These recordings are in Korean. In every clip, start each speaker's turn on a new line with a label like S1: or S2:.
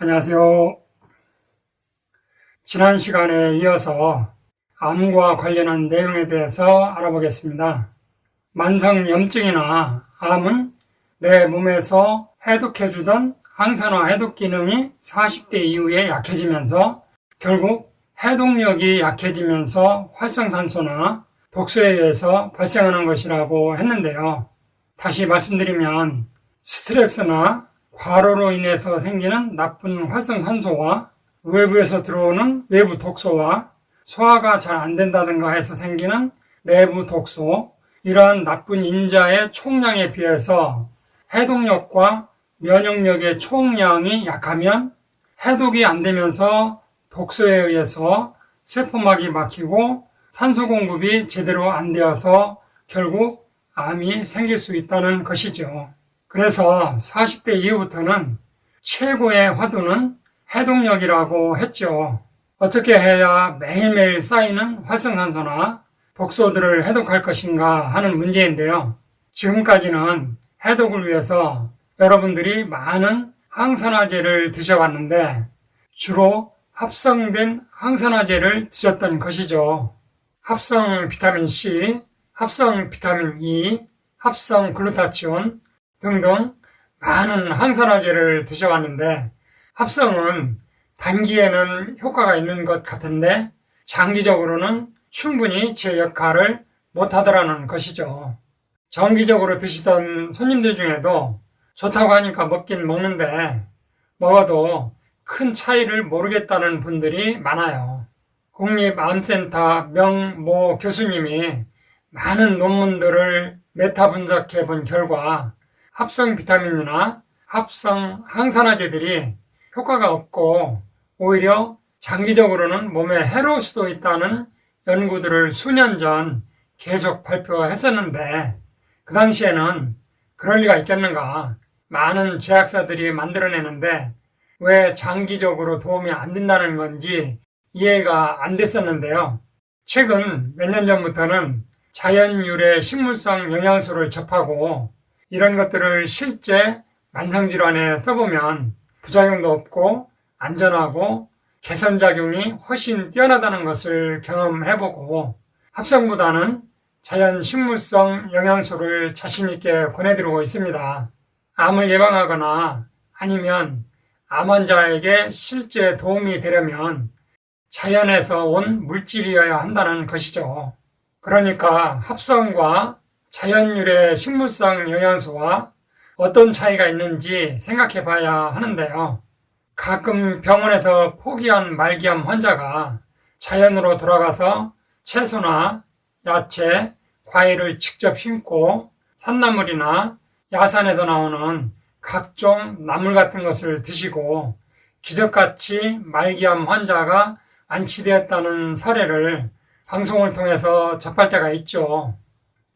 S1: 안녕하세요. 지난 시간에 이어서 암과 관련한 내용에 대해서 알아보겠습니다. 만성염증이나 암은 내 몸에서 해독해주던 항산화 해독 기능이 40대 이후에 약해지면서 결국 해독력이 약해지면서 활성산소나 독소에 의해서 발생하는 것이라고 했는데요. 다시 말씀드리면 스트레스나 과로로 인해서 생기는 나쁜 활성산소와 외부에서 들어오는 외부 독소와 소화가 잘 안 된다든가 해서 생기는 내부 독소, 이러한 나쁜 인자의 총량에 비해서 해독력과 면역력의 총량이 약하면 해독이 안 되면서 독소에 의해서 세포막이 막히고 산소 공급이 제대로 안 되어서 결국 암이 생길 수 있다는 것이죠. 그래서 40대 이후부터는 최고의 화두는 해독력이라고 했죠. 어떻게 해야 매일매일 쌓이는 활성산소나 독소들을 해독할 것인가 하는 문제인데요. 지금까지는 해독을 위해서 여러분들이 많은 항산화제를 드셔왔는데 주로 합성된 항산화제를 드셨던 것이죠. 합성 비타민 C, 합성 비타민 E, 합성 글루타치온 등등 많은 항산화제를 드셔왔는데 합성은 단기에는 효과가 있는 것 같은데 장기적으로는 충분히 제 역할을 못하더라는 것이죠. 정기적으로 드시던 손님들 중에도 좋다고 하니까 먹긴 먹는데 먹어도 큰 차이를 모르겠다는 분들이 많아요. 국립암센터 명모 교수님이 많은 논문들을 메타 분석해 본 결과 합성 비타민이나 합성 항산화제들이 효과가 없고 오히려 장기적으로는 몸에 해로울 수도 있다는 연구들을 수년 전 계속 발표했었는데 그 당시에는 그럴 리가 있겠는가, 많은 제약사들이 만들어내는데 왜 장기적으로 도움이 안 된다는 건지 이해가 안 됐었는데요. 최근 몇 년 전부터는 자연유래 식물성 영양소를 접하고 이런 것들을 실제 만성질환에 써보면 부작용도 없고 안전하고 개선작용이 훨씬 뛰어나다는 것을 경험해보고 합성보다는 자연 식물성 영양소를 자신있게 권해드리고 있습니다. 암을 예방하거나 아니면 암 환자에게 실제 도움이 되려면 자연에서 온 물질이어야 한다는 것이죠. 그러니까 합성과 자연유래 식물성 영양소와 어떤 차이가 있는지 생각해 봐야 하는데요. 가끔 병원에서 포기한 말기암 환자가 자연으로 돌아가서 채소나 야채, 과일을 직접 심고 산나물이나 야산에서 나오는 각종 나물 같은 것을 드시고 기적같이 말기암 환자가 안치되었다는 사례를 방송을 통해서 접할 때가 있죠.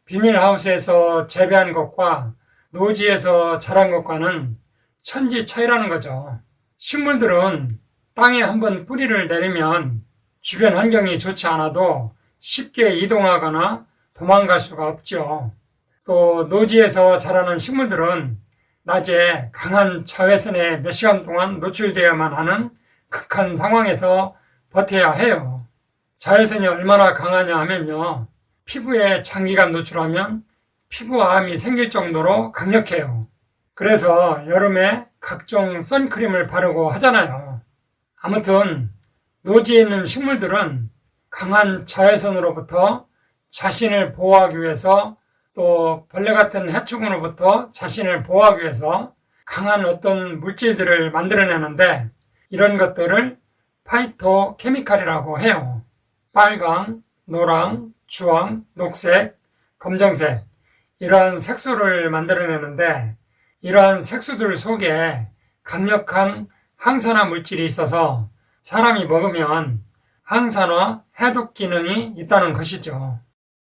S1: 비닐하우스에서 재배한 것과 노지에서 자란 것과는 천지 차이라는 거죠. 식물들은 땅에 한번 뿌리를 내리면 주변 환경이 좋지 않아도 쉽게 이동하거나 도망갈 수가 없죠. 또 노지에서 자라는 식물들은 낮에 강한 자외선에 몇 시간 동안 노출되어야만 하는 극한 상황에서 버텨야 해요. 자외선이 얼마나 강하냐 하면요, 피부에 장기간 노출하면 피부암이 생길 정도로 강력해요. 그래서 여름에 각종 선크림을 바르고 하잖아요. 아무튼 노지에 있는 식물들은 강한 자외선으로부터 자신을 보호하기 위해서 또 벌레 같은 해충으로부터 자신을 보호하기 위해서 강한 어떤 물질들을 만들어내는데 이런 것들을 파이토케미칼이라고 해요. 빨강, 노랑, 주황, 녹색, 검정색 이러한 색소를 만들어내는데 이러한 색소들 속에 강력한 항산화 물질이 있어서 사람이 먹으면 항산화 해독 기능이 있다는 것이죠.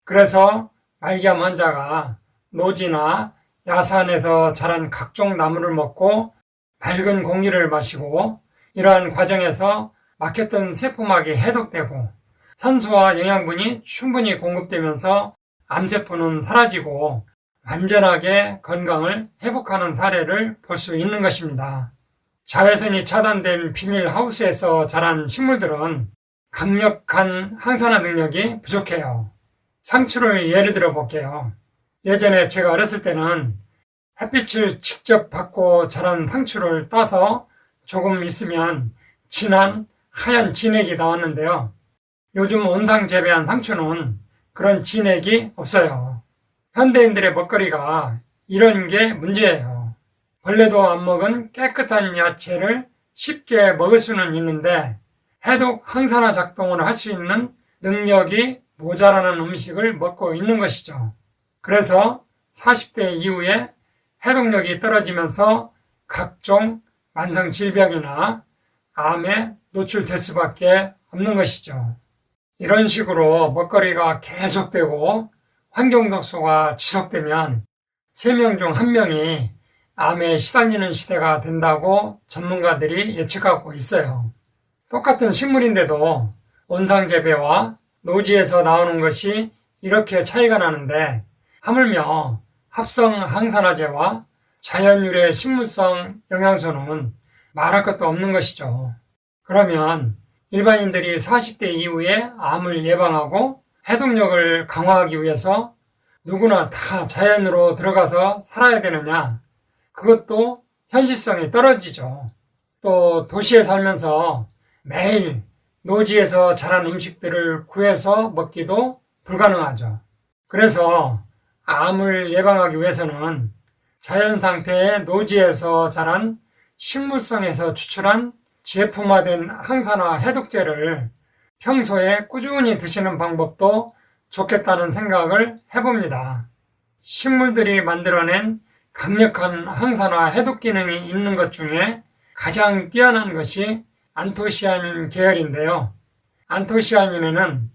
S1: 그래서 말기암 환자가 노지나 야산에서 자란 각종 나물을 먹고 맑은 공기를 마시고 이러한 과정에서 막혔던 세포막이 해독되고 산소와 영양분이 충분히 공급되면서 암세포는 사라지고 완전하게 건강을 회복하는 사례를 볼 수 있는 것입니다. 자외선이 차단된 비닐하우스에서 자란 식물들은 강력한 항산화 능력이 부족해요. 상추를 예를 들어 볼게요. 예전에 제가 어렸을 때는 햇빛을 직접 받고 자란 상추를 따서 조금 있으면 진한 하얀 진액이 나왔는데요. 요즘 온상 재배한 상추는 그런 진액이 없어요. 현대인들의 먹거리가 이런 게 문제예요. 벌레도 안 먹은 깨끗한 야채를 쉽게 먹을 수는 있는데 해독 항산화 작동을 할 수 있는 능력이 모자라는 음식을 먹고 있는 것이죠. 그래서 40대 이후에 해독력이 떨어지면서 각종 만성 질병이나 암에 노출될 수밖에 없는 것이죠. 이런 식으로 먹거리가 계속되고 환경독소가 지속되면 3명 중 1명이 암에 시달리는 시대가 된다고 전문가들이 예측하고 있어요. 똑같은 식물인데도 온상재배와 노지에서 나오는 것이 이렇게 차이가 나는데 하물며 합성 항산화제와 자연유래 식물성 영양소는 말할 것도 없는 것이죠. 그러면 일반인들이 40대 이후에 암을 예방하고 해독력을 강화하기 위해서 누구나 다 자연으로 들어가서 살아야 되느냐? 그것도 현실성이 떨어지죠. 또 도시에 살면서 매일 노지에서 자란 음식들을 구해서 먹기도 불가능하죠. 그래서 암을 예방하기 위해서는 자연 상태의 노지에서 자란 식물성에서 추출한 제품화된 항산화 해독제를 평소에 꾸준히 드시는 방법도 좋겠다는 생각을 해봅니다. 식물들이 만들어낸 강력한 항산화 해독 기능이 있는 것 중에 가장 뛰어난 것이 안토시아닌 계열인데요. 안토시아닌에는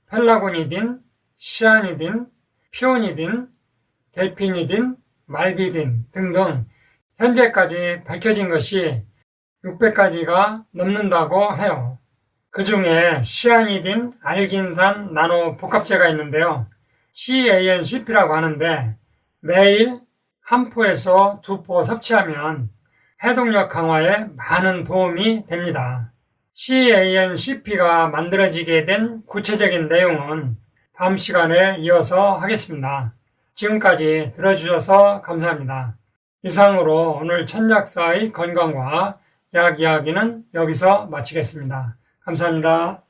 S1: 펠라고니딘, 시아니딘, 피오니딘, 델피니딘, 말비딘 등등 현재까지 밝혀진 것이 600가지가 넘는다고 해요. 그 중에 시아니딘, 알긴산, 나노 복합제가 있는데요. CANCP라고 하는데 매일 한 포에서 2포 섭취하면 해독력 강화에 많은 도움이 됩니다. CANCP가 만들어지게 된 구체적인 내용은 다음 시간에 이어서 하겠습니다. 지금까지 들어주셔서 감사합니다. 이상으로 오늘 천약사의 건강과 약 이야기는 여기서 마치겠습니다. 감사합니다.